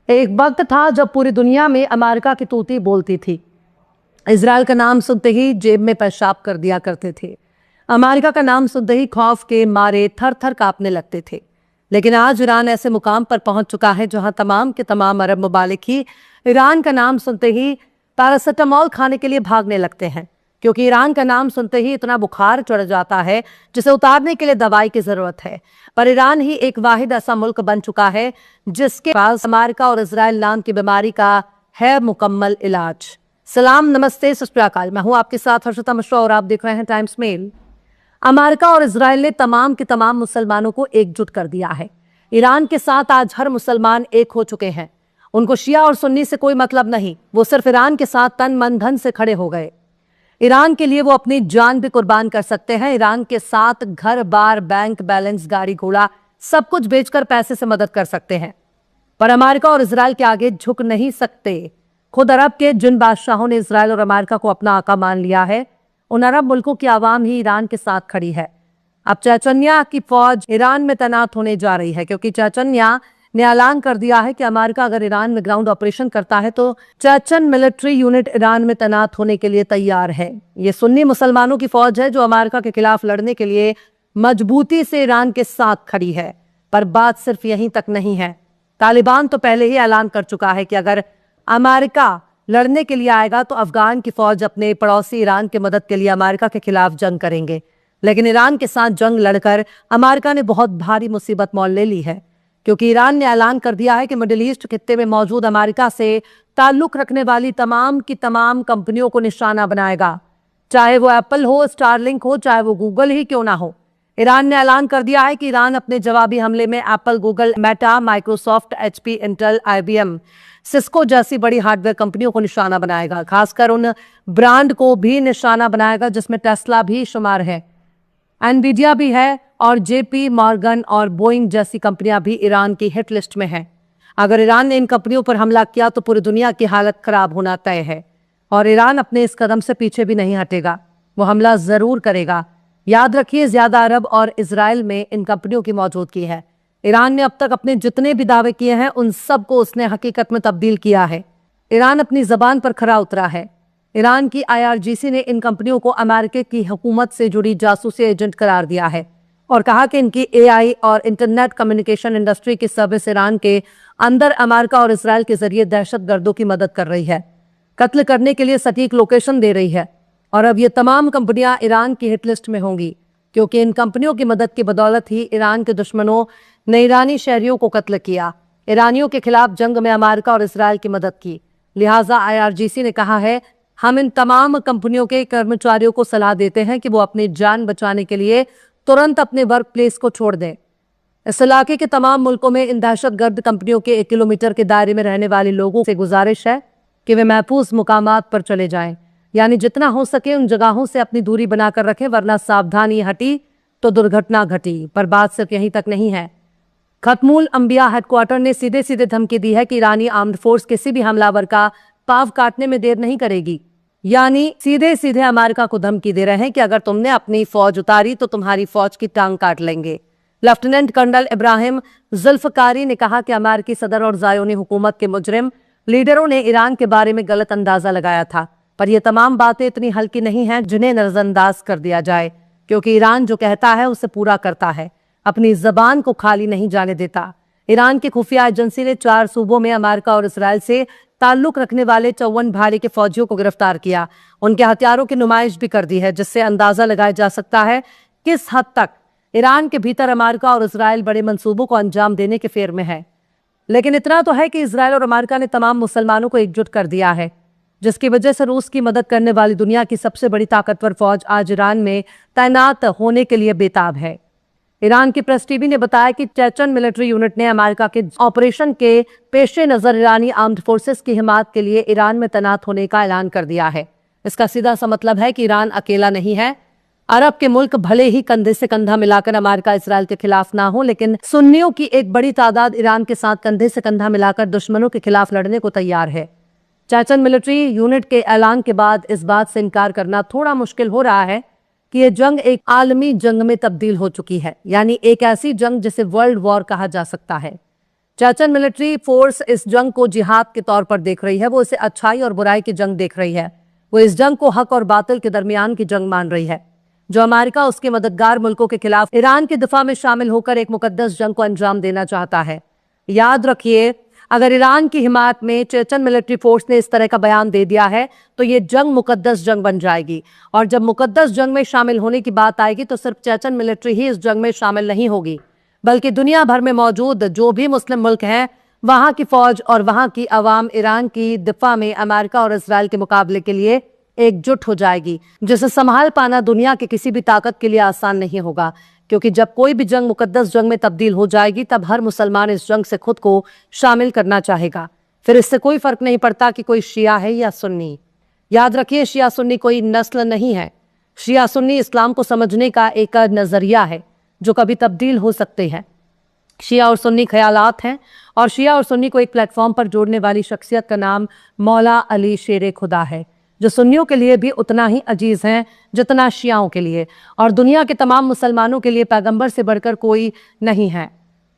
एक वक्त था जब पूरी दुनिया में अमेरिका की तूती बोलती थी। इजराइल का नाम सुनते ही जेब में पेशाब कर दिया करते थे। अमेरिका का नाम सुनते ही खौफ के मारे थर थर कांपने लगते थे। लेकिन आज ईरान ऐसे मुकाम पर पहुंच चुका है जहां तमाम के तमाम अरब ममालिक ही ईरान का नाम सुनते ही पैरासिटामोल खाने के लिए भागने लगते हैं, क्योंकि ईरान का नाम सुनते ही इतना बुखार चढ़ जाता है जिसे उतारने के लिए दवाई की जरूरत है। पर ईरान ही एक वाहिद ऐसा मुल्क बन चुका है जिसके पास अमेरिका और इजराइल नाम की बीमारी का है मुकम्मल इलाज। सलाम, नमस्ते, सत श्री अकाल। मैं हूं आपके साथ हर्षिता मिश्रा और आप देख रहे हैं टाइम्स मेल। अमेरिका और इजराइल ने तमाम के तमाम मुसलमानों को एकजुट कर दिया है। ईरान के साथ आज हर मुसलमान एक हो चुके हैं। उनको शिया और सुन्नी से कोई मतलब नहीं, वो सिर्फ ईरान के साथ तन मन धन से खड़े हो गए। ईरान के लिए वो अपनी जान भी कुर्बान कर सकते हैं। ईरान के साथ घर बार, बैंक बैलेंस, गाड़ी घोड़ा सब कुछ बेचकर पैसे से मदद कर सकते हैं। पर अमेरिका और इजराइल के आगे झुक नहीं सकते। खुद अरब के जिन बादशाहों ने इजराइल और अमेरिका को अपना आका मान लिया है, उन अरब मुल्कों की आवाम ही ईरान के साथ खड़ी है। अब चेचन्या की फौज ईरान में तैनात होने जा रही है, क्योंकि चेचन्या ने ऐलान कर दिया है कि अमेरिका अगर ईरान में ग्राउंड ऑपरेशन करता है तो चेचन मिलिट्री यूनिट ईरान में तैनात होने के लिए तैयार है। ये सुन्नी मुसलमानों की फौज है जो अमेरिका के खिलाफ लड़ने के लिए मजबूती से ईरान के साथ खड़ी है। पर बात सिर्फ यहीं तक नहीं है। तालिबान तो पहले ही ऐलान कर चुका है कि अगर अमेरिका लड़ने के लिए आएगा तो अफगान की फौज अपने पड़ोसी ईरान की मदद के लिए अमेरिका के खिलाफ जंग करेंगे। लेकिन ईरान के साथ जंग लड़कर अमेरिका ने बहुत भारी मुसीबत मोल ले ली है, क्योंकि ईरान ने ऐलान कर दिया है कि मिडिल ईस्ट खित्ते में मौजूद अमेरिका से ताल्लुक रखने वाली तमाम की तमाम कंपनियों को निशाना बनाएगा, चाहे वो एप्पल हो, स्टारलिंक हो, चाहे वो गूगल ही क्यों ना हो। ईरान ने ऐलान कर दिया है कि ईरान अपने जवाबी हमले में Apple, Google, Meta, Microsoft, HP, Intel, IBM, Cisco जैसी बड़ी हार्डवेयर कंपनियों को निशाना बनाएगा। खासकर उन ब्रांड को भी निशाना बनाएगा जिसमें टेस्ला भी शुमार है, एनवीडिया भी है और जेपी मॉर्गन और बोइंग जैसी कंपनियां भी ईरान की हिट लिस्ट में हैं। अगर ईरान ने इन कंपनियों पर हमला किया तो पूरी दुनिया की हालत खराब होना तय है, और ईरान अपने इस कदम से पीछे भी नहीं हटेगा। वो हमला जरूर करेगा। याद रखिए, ज्यादा अरब और इजराइल में इन कंपनियों की मौजूदगी है। ईरान ने अब तक अपने जितने भी दावे किए हैं उन सब को उसने हकीकत में तब्दील किया है। ईरान अपनी जबान पर खरा उतरा है। ईरान की आईआरजीसी ने इन कंपनियों को अमेरिका की हुकूमत से जुड़ी जासूसी एजेंट करार दिया है और कहा कि इनकी एआई और इंटरनेट कम्युनिकेशन इंडस्ट्री की सर्विस ईरान के अंदर अमेरिका और इजराइल के जरिए दहशतगर्दों की मदद कर रही है, कत्ल करने के लिए सटीक लोकेशन दे रही है। और अब ये तमाम कंपनियां ईरान की हिट लिस्ट में होंगी, क्योंकि इन कंपनियों की मदद की बदौलत ही ईरान के दुश्मनों ने ईरानी शहरियों को कत्ल किया, ईरानियों के खिलाफ जंग में अमेरिका और इजराइल की मदद की। लिहाजा आईआरजीसी ने कहा है, हम इन तमाम कंपनियों के कर्मचारियों को सलाह देते हैं कि वो अपनी जान बचाने के लिए तुरंत अपने वर्क प्लेस को छोड़ दें। इस इलाके के तमाम मुल्कों में इन दहशतगर्द कंपनियों के 1 किलोमीटर के दायरे में रहने वाले लोगों से गुजारिश है कि वे महफूज मुकामात पर चले जाएं, यानी जितना हो सके उन जगहों से अपनी दूरी बनाकर रखें, वरना सावधानी हटी तो दुर्घटना घटी। पर बात सिर्फ यहीं तक नहीं है। खत्मुल अंबिया हेडक्वार्टर ने सीधे सीधे धमकी दी है कि ईरानी आर्म्ड फोर्स किसी भी हमलावर का पाव काटने में देर नहीं करेगी। यानी सीधे सीधे अमेरिका को धमकी दे रहे हैं कि अगर तुमने अपनी फौज उतारी तो तुम्हारी फौज की टांग काट लेंगे। लेफ्टिनेंट कर्नल इब्राहिम जुल्फकारी ने कहा कि अमेरिकी सदर और ज़ायोनी हुकूमत के मुजरिम लीडरों ने ईरान के बारे में गलत अंदाजा लगाया था, पर यह तमाम बातें इतनी हल्की नहीं हैं जिन्हें नजरअंदाज कर दिया जाए, क्योंकि ईरान जो कहता है उसे पूरा करता है, अपनी जबान को खाली नहीं जाने देता। ईरान की खुफिया एजेंसी ने 4 सूबों में अमेरिका और इजराइल से ताल्लुक रखने वाले 54 भारी के फौजियों को गिरफ्तार किया, उनके हथियारों की नुमाइश भी कर दी है, जिससे अंदाजा लगाया जा सकता है किस हद तक ईरान के भीतर अमेरिका और इजराइल बड़े मंसूबों को अंजाम देने के फेर में है। लेकिन इतना तो है कि इजराइल और अमेरिका ने तमाम मुसलमानों को एकजुट कर दिया है, जिसकी वजह से रूस की मदद करने वाली दुनिया की सबसे बड़ी ताकतवर फौज आज ईरान में तैनात होने के लिए बेताब है। ईरान की प्रेस टीवी ने बताया कि चेचन मिलिट्री यूनिट ने अमेरिका के ऑपरेशन के पेश नजर ईरानी आर्म्ड फोर्सेस की हिमायत के लिए ईरान में तैनात होने का ऐलान कर दिया है। इसका सीधा सा मतलब है कि ईरान अकेला नहीं है। अरब के मुल्क भले ही कंधे से कंधा मिलाकर अमेरिका इसराइल के खिलाफ ना हो, लेकिन सुन्नियों की एक बड़ी तादाद ईरान के साथ कंधे से कंधा मिलाकर दुश्मनों के खिलाफ लड़ने को तैयार है। चेचन मिलिट्री यूनिट के ऐलान के बाद इस बात से इनकार करना थोड़ा मुश्किल हो रहा है कि यह जंग एक आलमी जंग में तब्दील हो चुकी है, यानी एक ऐसी जंग जिसे वर्ल्ड वॉर कहा जा सकता है। चेचन मिलिट्री फोर्स इस जंग को जिहाद के तौर पर देख रही है। वो इसे अच्छाई और बुराई की जंग देख रही है। वो इस जंग को हक और बातिल के दरमियान की जंग मान रही है। जो अमेरिका उसके मददगार मुल्कों के खिलाफ ईरान के दिफा में शामिल होकर एक मुकद्दस जंग को अंजाम देना चाहता है। याद रखिए, अगर ईरान की हिमायत में चेचन मिलिट्री फोर्स ने इस तरह का बयान दे दिया है तो ये जंग मुकद्दस जंग बन जाएगी। और जब मुकद्दस जंग में शामिल होने की बात आएगी तो सिर्फ चेचन मिलिट्री ही इस जंग में शामिल नहीं होगी, बल्कि दुनिया भर में मौजूद जो भी मुस्लिम मुल्क हैं, वहां की फौज और वहां की अवाम ईरान की दिफा में अमेरिका और इजराइल के मुकाबले के लिए एकजुट हो जाएगी, जिसे संभाल पाना दुनिया की किसी भी ताकत के लिए आसान नहीं होगा। क्योंकि जब कोई भी जंग मुकद्दस जंग में तब्दील हो जाएगी तब हर मुसलमान इस जंग से खुद को शामिल करना चाहेगा। फिर इससे कोई फर्क नहीं पड़ता कि कोई शिया है या सुन्नी। याद रखिए, शिया सुन्नी कोई नस्ल नहीं है। शिया सुन्नी इस्लाम को समझने का एक नजरिया है जो कभी तब्दील हो सकते हैं। शिया और सुन्नी ख्यालात हैं, और शिया और सुन्नी को एक प्लेटफॉर्म पर जोड़ने वाली शख्सियत का नाम मौला अली शेर खुदा है, जो सुन्नियों के लिए भी उतना ही अजीज हैं जितना शियाओं के लिए, और दुनिया के तमाम मुसलमानों के लिए पैगंबर से बढ़कर कोई नहीं है।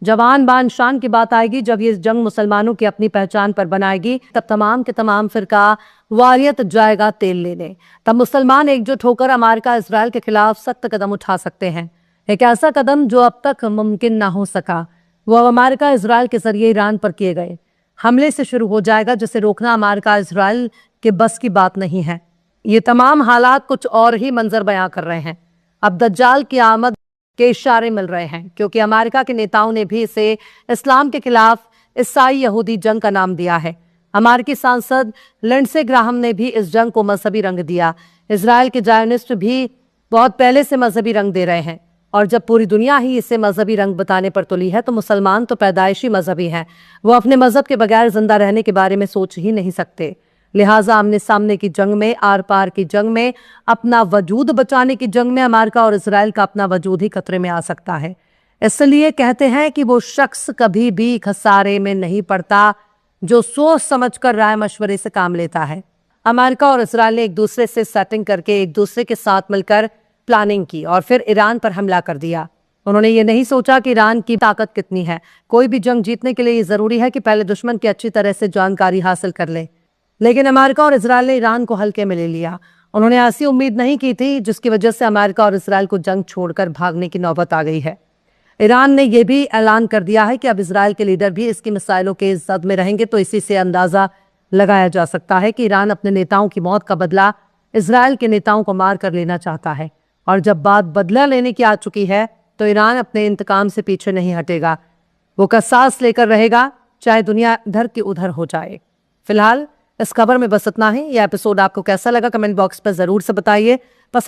जवान बान शान की बात आएगी, जब ये जंग मुसलमानों की अपनी पहचान पर बनाएगी, तब तमाम के तमाम फिरका वारियत जाएगा तेल लेने। तब मुसलमान एकजुट होकर अमेरिका इजराइल के खिलाफ सख्त कदम उठा सकते हैं। एक ऐसा कदम जो अब तक मुमकिन ना हो सका, वो अब अमेरिका इजराइल के जरिए ईरान पर किए गए हमले से शुरू हो जाएगा, जिसे रोकना अमेरिका इजराइल के बस की बात नहीं है। ये तमाम हालात कुछ और ही मंजर बयां कर रहे हैं। अब दज्जाल की आमद के इशारे मिल रहे हैं, क्योंकि अमेरिका के नेताओं ने भी इसे इस्लाम के खिलाफ ईसाई यहूदी जंग का नाम दिया है। अमेरिकी सांसद लिंडसे ग्राहम ने भी इस जंग को मजहबी रंग दिया। इजराइल के जायोनिस्ट भी बहुत पहले से मजहबी रंग दे रहे हैं, और जब पूरी दुनिया ही इसे मजहबी रंग बताने पर तुली है तो मुसलमान तो पैदाइशी मजहबी हैं। वो अपने मजहब के बगैर जिंदा रहने के बारे में सोच ही नहीं सकते। लिहाजा आमने सामने की जंग में, आर पार की जंग में, अपना वजूद बचाने की जंग में अमेरिका और इजराइल का अपना वजूद ही खतरे में आ सकता है। इसलिए कहते हैं कि वो शख्स कभी भी खसारे में नहीं पड़ता जो सोच समझकर राय मशवरे से काम लेता है। अमेरिका और इजराइल ने एक दूसरे से सेटिंग करके एक दूसरे के साथ मिलकर प्लानिंग की और फिर ईरान पर हमला कर दिया। उन्होंने ये नहीं सोचा कि ईरान की ताकत कितनी है। कोई भी जंग जीतने के लिए ये जरूरी है कि पहले दुश्मन की अच्छी तरह से जानकारी हासिल कर ले। लेकिन अमेरिका और इजराइल ने ईरान को हल्के में ले लिया। उन्होंने ऐसी उम्मीद नहीं की थी, जिसकी वजह से अमेरिका और इजराइल को जंग छोड़कर भागने की नौबत आ गई है। ईरान ने यह भी ऐलान कर दिया है कि अब इजराइल के लीडर भी इसकी मिसाइलों के जद में रहेंगे। तो इसी से अंदाजा लगाया जा सकता है कि ईरान अपने नेताओं की मौत का बदला इजराइल के नेताओं को मार कर लेना चाहता है। और जब बात बदला लेने की आ चुकी है तो ईरान अपने इंतकाम से पीछे नहीं हटेगा। वो कसास लेकर रहेगा, चाहे दुनिया इधर की उधर हो जाए। फिलहाल इस खबर में बस इतना ही। यह एपिसोड आपको कैसा लगा कमेंट बॉक्स पर जरूर से बताइए। पसंद